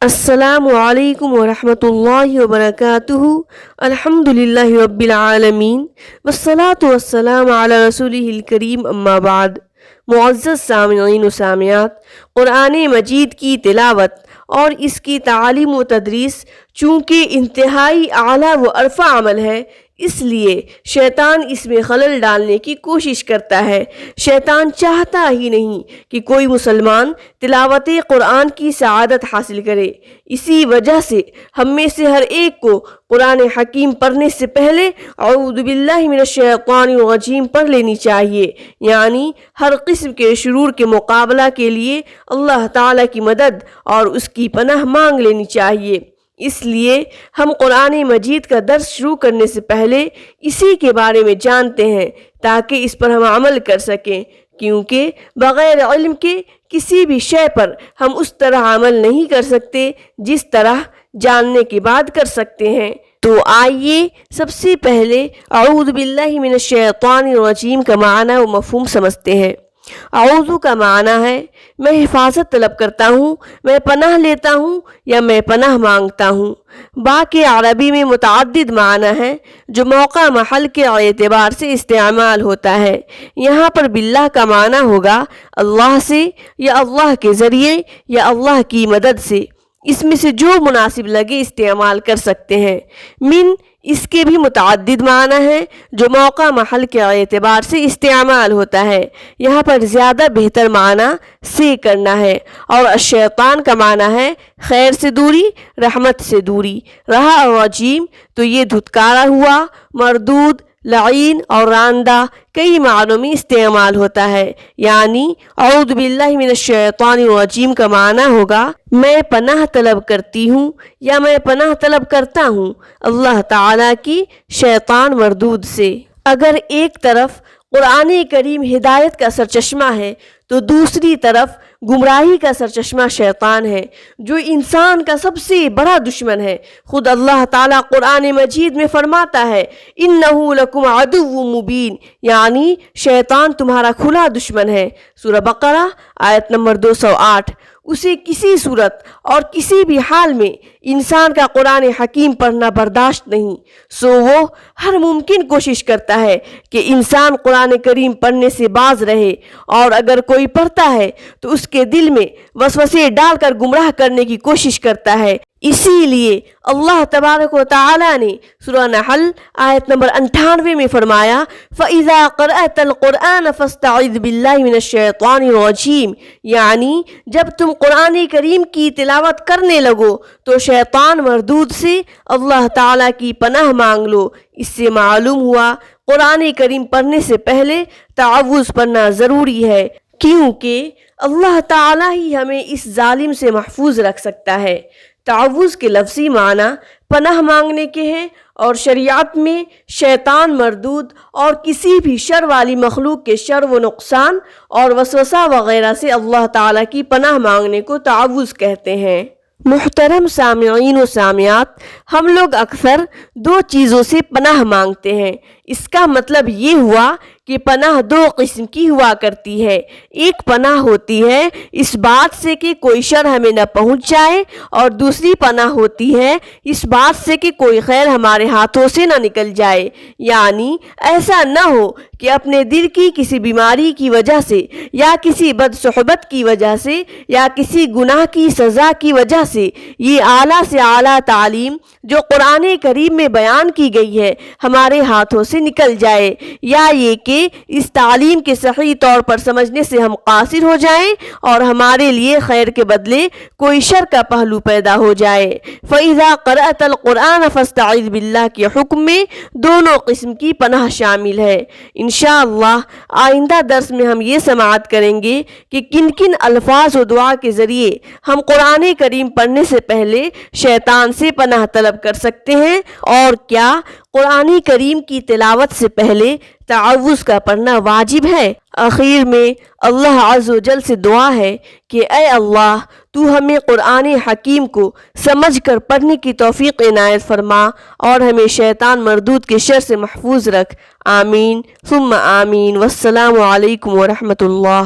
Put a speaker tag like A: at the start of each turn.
A: السلام علیکم ورحمۃ اللہ وبرکاتہ۔ الحمدللہ رب العالمین والصلاة والسلام علی رسولہ الکریم، اما بعد۔ معزز سامعین و سامعات، قرآن مجید کی تلاوت اور اس کی تعلیم و تدریس چونکہ انتہائی اعلیٰ و عرفہ عمل ہے، اس لیے شیطان اس میں خلل ڈالنے کی کوشش کرتا ہے۔ شیطان چاہتا ہی نہیں کہ کوئی مسلمان تلاوت قرآن کی سعادت حاصل کرے۔ اسی وجہ سے ہم میں سے ہر ایک کو قرآن حکیم پڑھنے سے پہلے اعوذ باللہ من الشیطان الرجیم پڑھ لینی چاہیے، یعنی ہر قسم کے شرور کے مقابلہ کے لیے اللہ تعالیٰ کی مدد اور اس کی پناہ مانگ لینی چاہیے۔ اس لیے ہم قرآن مجید کا درس شروع کرنے سے پہلے اسی کے بارے میں جانتے ہیں تاکہ اس پر ہم عمل کر سکیں، کیونکہ بغیر علم کے کسی بھی شے پر ہم اس طرح عمل نہیں کر سکتے جس طرح جاننے کے بعد کر سکتے ہیں۔ تو آئیے سب سے پہلے اعوذ باللہ من الشیطان الرجیم کا معنی و مفہوم سمجھتے ہیں۔ اعوذ کا معنی ہے میں حفاظت طلب کرتا ہوں، میں پناہ لیتا ہوں یا میں پناہ مانگتا ہوں۔ با کے عربی میں متعدد معنی ہے جو موقع محل کے اعتبار سے استعمال ہوتا ہے۔ یہاں پر باللہ کا معنی ہوگا اللہ سے یا اللہ کے ذریعے یا اللہ کی مدد سے، اس میں سے جو مناسب لگے استعمال کر سکتے ہیں۔ من اس کے بھی متعدد معنی ہیں جو موقع محل کے اعتبار سے استعمال ہوتا ہے۔ یہاں پر زیادہ بہتر معنی سے کرنا ہے۔ اور الشیطان کا معنی ہے خیر سے دوری، رحمت سے دوری۔ رہا الرجیم تو یہ دھتکارا ہوا، مردود، لعین اور راندہ کئی معنوں میں استعمال ہوتا ہے، یعنی اعوذ باللہ من الشیطان الرجیم کا معنی ہوگا میں پناہ طلب کرتی ہوں یا میں پناہ طلب کرتا ہوں اللہ تعالیٰ کی شیطان مردود سے۔ اگر ایک طرف قرآن کریم ہدایت کا سرچشمہ ہے تو دوسری طرف گمراہی کا سرچشمہ شیطان ہے، جو انسان کا سب سے بڑا دشمن ہے۔ خود اللہ تعالیٰ قرآن مجید میں فرماتا ہے اِنَّهُ لَكُمْ عَدُوٌّ مُبِينٌ، یعنی شیطان تمہارا کھلا دشمن ہے۔ سورہ بقرہ آیت نمبر 208۔ اسے کسی صورت اور کسی بھی حال میں انسان کا قرآن حکیم پڑھنا برداشت نہیں، سو وہ ہر ممکن کوشش کرتا ہے کہ انسان قرآن کریم پڑھنے سے باز رہے، اور اگر کوئی پڑھتا ہے تو اس کے دل میں وسوسے ڈال کر گمراہ کرنے کی کوشش کرتا ہے۔ اسی لیے اللہ تبارک و تعالیٰ نے سورہ نحل آیت نمبر 98 میں فرمایا فَإِذَا قَرَأْتَ الْقُرْآنَ فَاسْتَعِذْ بِاللَّهِ مِنَ الشَّيْطَانِ الرَّجِيمِ، یعنی جب تم قرآن کریم کی تلاوت کرنے لگو تو شیطان مردود سے اللہ تعالیٰ کی پناہ مانگ لو۔ اس سے معلوم ہوا قرآن کریم پڑھنے سے پہلے تعوذ پڑھنا ضروری ہے، کیونکہ اللہ تعالیٰ ہی ہمیں اس ظالم سے محفوظ رکھ سکتا ہے۔ تعوذ کے لفظی معنی پناہ مانگنے کے ہیں، اور شریعت میں شیطان مردود اور کسی بھی شر والی مخلوق کے شر و نقصان اور وسوسہ وغیرہ سے اللہ تعالیٰ کی پناہ مانگنے کو تعوذ کہتے ہیں۔ محترم سامعین و سامعات، ہم لوگ اکثر دو چیزوں سے پناہ مانگتے ہیں۔ اس کا مطلب یہ ہوا کہ پناہ دو قسم کی ہوا کرتی ہے۔ ایک پناہ ہوتی ہے اس بات سے کہ کوئی شر ہمیں نہ پہنچ جائے، اور دوسری پناہ ہوتی ہے اس بات سے کہ کوئی خیر ہمارے ہاتھوں سے نہ نکل جائے، یعنی ایسا نہ ہو کہ اپنے دل کی کسی بیماری کی وجہ سے یا کسی بد صحبت کی وجہ سے یا کسی گناہ کی سزا کی وجہ سے یہ اعلیٰ سے اعلیٰ تعلیم جو قرآن کریم میں بیان کی گئی ہے ہمارے ہاتھوں سے نکل جائے، یا یہ کہ اس تعلیم کے صحیح طور پر سمجھنے سے ہم قاصر ہو جائیں اور ہمارے لیے خیر کے بدلے کوئی شر کا پہلو پیدا ہو جائے۔ فَإِذَا قَرَأْتَ الْقُرْآنَ فَاسْتَعِذْ بِاللَّهِ کے حکم میں دونوں قسم کی پناہ شامل ہے۔ انشاءاللہ آئندہ درس میں ہم یہ سماعت کریں گے کہ کن کن الفاظ و دعا کے ذریعے ہم قرآن کریم پڑھنے سے پہلے شیطان سے پناہ طلب کر سکتے ہیں، اور کیا قرآن کریم کی تلاوت سے پہلے تعوذ کا پڑھنا واجب ہے۔ آخر میں اللہ عز و جل سے دعا ہے کہ اے اللہ تو ہمیں قرآن حکیم کو سمجھ کر پڑھنے کی توفیق عنایت فرما، اور ہمیں شیطان مردود کے شر سے محفوظ رکھ۔ آمین ثم آمین۔ والسلام علیکم ورحمۃ اللہ۔